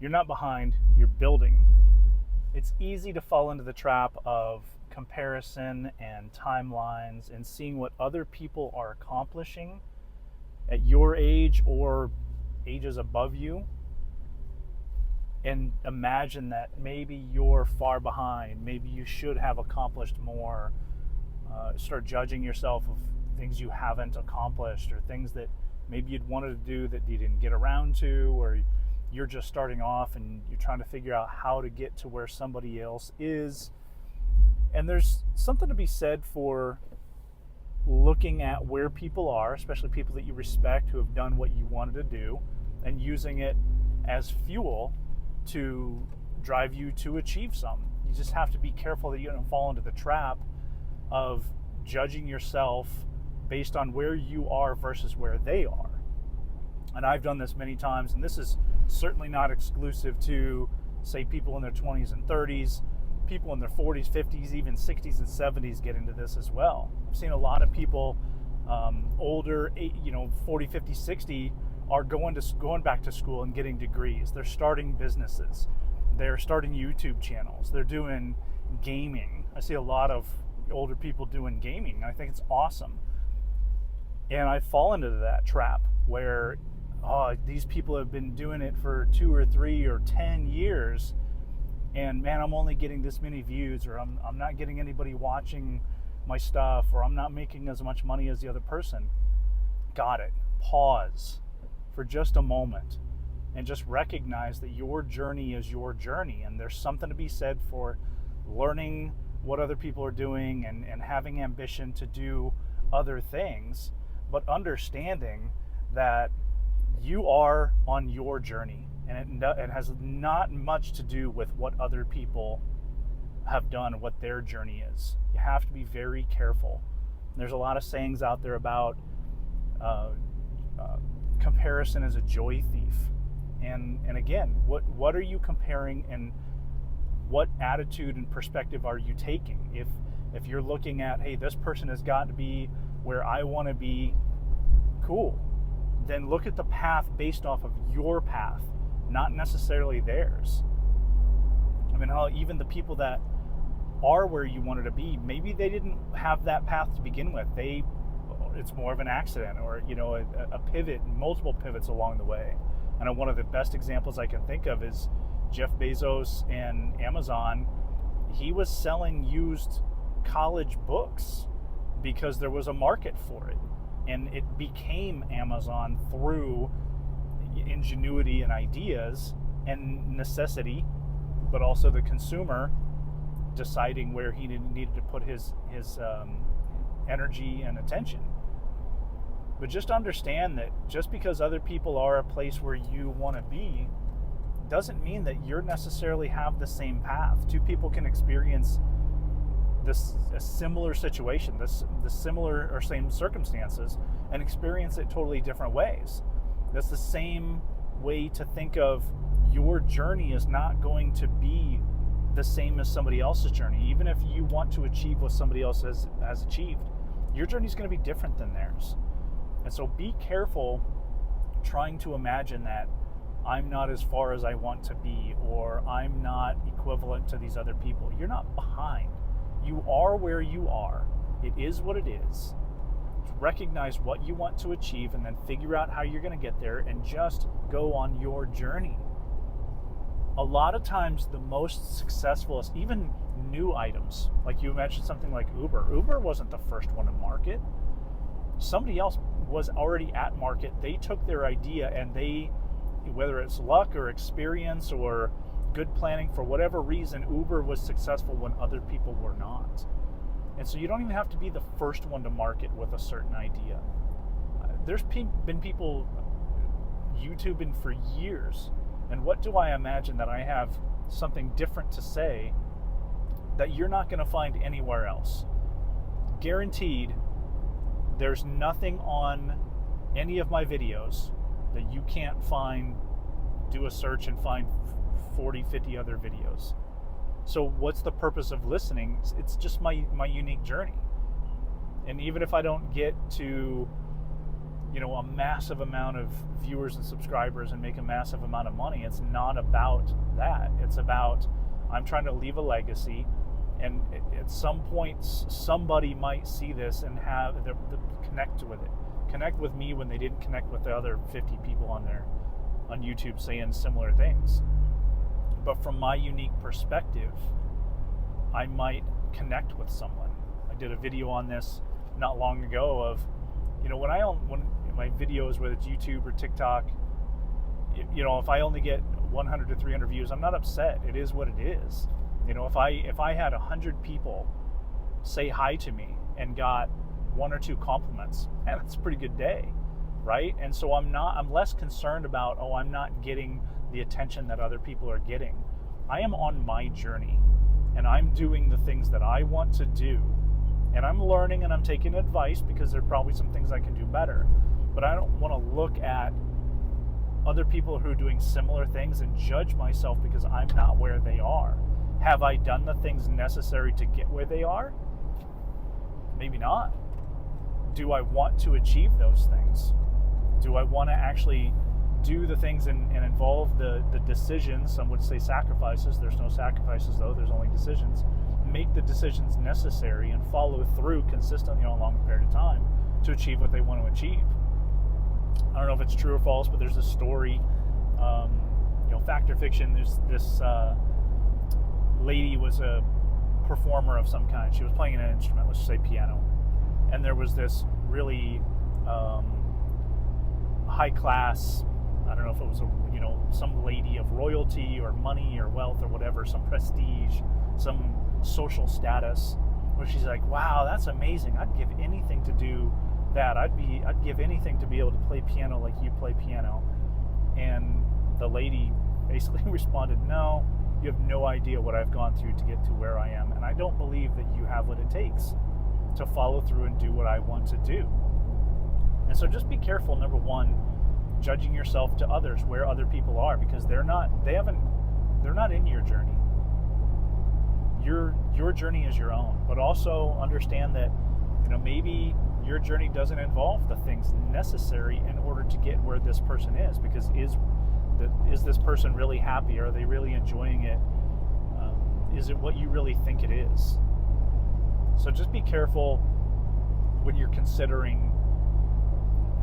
You're not behind, you're building. It's easy to fall into the trap of comparison and timelines and seeing what other people are accomplishing at your age or ages above you, and imagine that maybe you're far behind, maybe you should have accomplished more. Start judging yourself of things you haven't accomplished, or things that maybe you'd wanted to do that you didn't get around to, or you're just starting off and you're trying to figure out how to get to where somebody else is. And there's something to be said for looking at where people are, especially people that you respect who have done what you wanted to do, and using it as fuel to drive you to achieve some. You just have to be careful that you don't fall into the trap of judging yourself based on where you are versus where they are. And I've done this many times, and this is certainly not exclusive to, say, people in their 20s and 30s. People in their 40s, 50s, even 60s and 70s get into this as well. I've seen a lot of people older, 40, 50, 60, are going back to school and getting degrees. They're starting businesses. They're starting YouTube channels. They're doing gaming. I see a lot of older people doing gaming. I think it's awesome. And I fall into that trap where these people have been doing it for 2 or 3 or 10 years, and man, I'm only getting this many views, or I'm not getting anybody watching my stuff, or I'm not making as much money as the other person. Got it. Pause for just a moment and just recognize that your journey is your journey, and there's something to be said for learning what other people are doing and having ambition to do other things, but understanding that you are on your journey, and it has not much to do with what other people have done, what their journey is. You have to be very careful. There's a lot of sayings out there about comparison is a joy thief, and again, what are you comparing, and what attitude and perspective are you taking? If you're looking at, hey, this person has got to be where I want to be, cool. Then look at the path based off of your path, not necessarily theirs. I mean, even the people that are where you wanted to be, maybe they didn't have that path to begin with. It's more of an accident, or a pivot, multiple pivots along the way. And one of the best examples I can think of is Jeff Bezos and Amazon. He was selling used college books because there was a market for it, and it became Amazon through ingenuity and ideas and necessity, but also the consumer deciding where he needed to put his energy and attention. But just understand that just because other people are a place where you want to be doesn't mean that you're necessarily have the same path. Two people can experience a similar situation, the similar or same circumstances, and experience it totally different ways. That's the same way to think of your journey is not going to be the same as somebody else's journey. Even if you want to achieve what somebody else has achieved, your journey is going to be different than theirs. And so be careful trying to imagine that I'm not as far as I want to be, or I'm not equivalent to these other people. You're not behind. You are where you are. It is what it is. Recognize what you want to achieve, and then figure out how you're going to get there, and just go on your journey. A lot of times the most successful, even new items, like you mentioned something like Uber. Uber wasn't the first one to market. Somebody else was already at market. They took their idea, and whether it's luck or experience or good planning, for whatever reason, Uber was successful when other people were not. And so you don't even have to be the first one to market with a certain idea. There's been people YouTubing for years, and what do I imagine that I have something different to say that you're not going to find anywhere else. Guaranteed, there's nothing on any of my videos that you can't find, do a search and find 40, 50 other videos. So what's the purpose of listening? It's just my unique journey. And even if I don't get to a massive amount of viewers and subscribers and make a massive amount of money. It's not about that. It's about, I'm trying to leave a legacy, and at some point somebody might see this and have the connect with it, connect with me when they didn't connect with the other 50 people on YouTube saying similar things. But from my unique perspective, I might connect with someone. I did a video on this not long ago of, when my videos, whether it's YouTube or TikTok, if I only get 100 to 300 views, I'm not upset. It is what it is. If I had 100 people say hi to me and got 1 or 2 compliments, man, that's a pretty good day, right? And so I'm less concerned about, I'm not getting the attention that other people are getting. I am on my journey, and I'm doing the things that I want to do, and I'm learning and I'm taking advice because there are probably some things I can do better. But I don't want to look at other people who are doing similar things and judge myself because I'm not where they are. Have I done the things necessary to get where they are? Maybe not. Do I want to achieve those things? Do I want to actually do the things and involve the decisions? Some would say sacrifices. There's no sacrifices, though. There's only decisions. Make the decisions necessary and follow through consistently on a long period of time to achieve what they want to achieve. I don't know if it's true or false, but there's a story, fact or fiction. There's this lady was a performer of some kind. She was playing an instrument, let's say piano. And there was this really high class, I don't know if it was some lady of royalty or money or wealth or whatever, some prestige, some social status, where she's like, wow, that's amazing. I'd give anything to do that. I'd give anything to be able to play piano like you play piano. And the lady basically responded, no, you have no idea what I've gone through to get to where I am, and I don't believe that you have what it takes to follow through and do what I want to do. And so just be careful, number one, judging yourself to others, where other people are, because they're not in your journey. Your journey is your own, but also understand that maybe your journey doesn't involve the things necessary in order to get where this person is, because is this person really happy? Are they really enjoying it? Is it what you really think it is? So just be careful when you're considering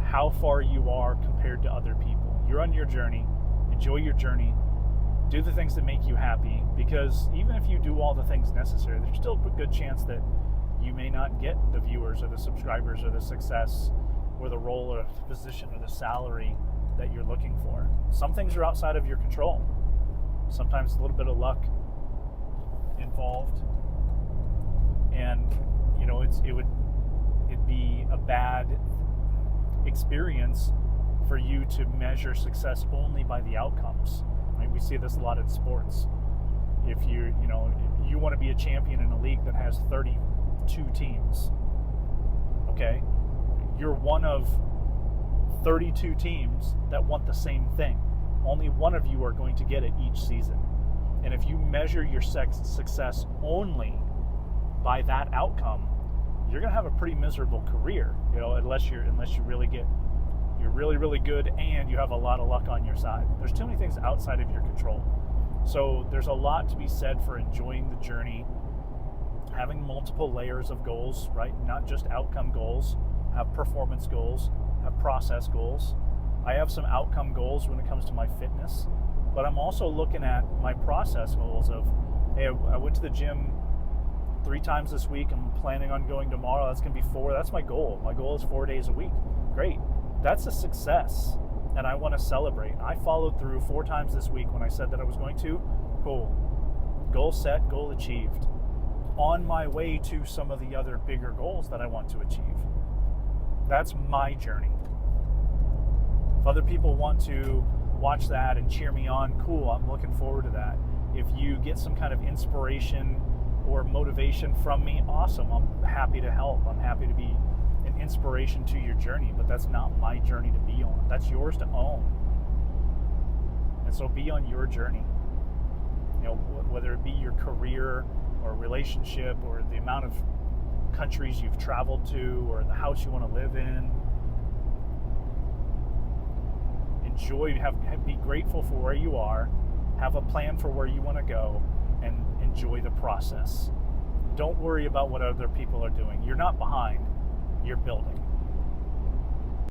how far you are compared to other people. You're on your journey. Enjoy your journey. Do the things that make you happy, because even if you do all the things necessary, there's still a good chance that you may not get the viewers or the subscribers or the success or the role or the position or the salary that you're looking for. Some things are outside of your control. Sometimes a little bit of luck involved, and it'd be a bad experience for you to measure success only by the outcomes. Right? We see this a lot in sports. If you want to be a champion in a league that has 32 teams, okay, you're one of 32 teams that want the same thing. Only one of you are going to get it each season. And if you measure your success only by that outcome, you're going to have a pretty miserable career, unless you're really, really good and you have a lot of luck on your side. There's too many things outside of your control. So there's a lot to be said for enjoying the journey, having multiple layers of goals, right? Not just outcome goals. Have performance goals, have process goals. I have some outcome goals when it comes to my fitness, but I'm also looking at my process goals of, hey, I went to the gym 3 times this week. I'm planning on going tomorrow. That's going to be 4. That's my goal. My goal is 4 days a week. Great. That's a success, and I want to celebrate. I followed through 4 times this week when I said that I was going to. Cool. Goal set, goal achieved. On my way to some of the other bigger goals that I want to achieve. That's my journey. If other people want to watch that and cheer me on, cool, I'm looking forward to that. If you get some kind of inspiration or motivation from me, awesome. I'm happy to help. I'm happy to be an inspiration to your journey, but that's not my journey to be on. That's yours to own. And so be on your journey. Whether it be your career or relationship or the amount of countries you've traveled to or the house you want to live in, be grateful for where you are, have a plan for where you want to go, and enjoy the process. Don't worry about what other people are doing. You're not behind, you're building.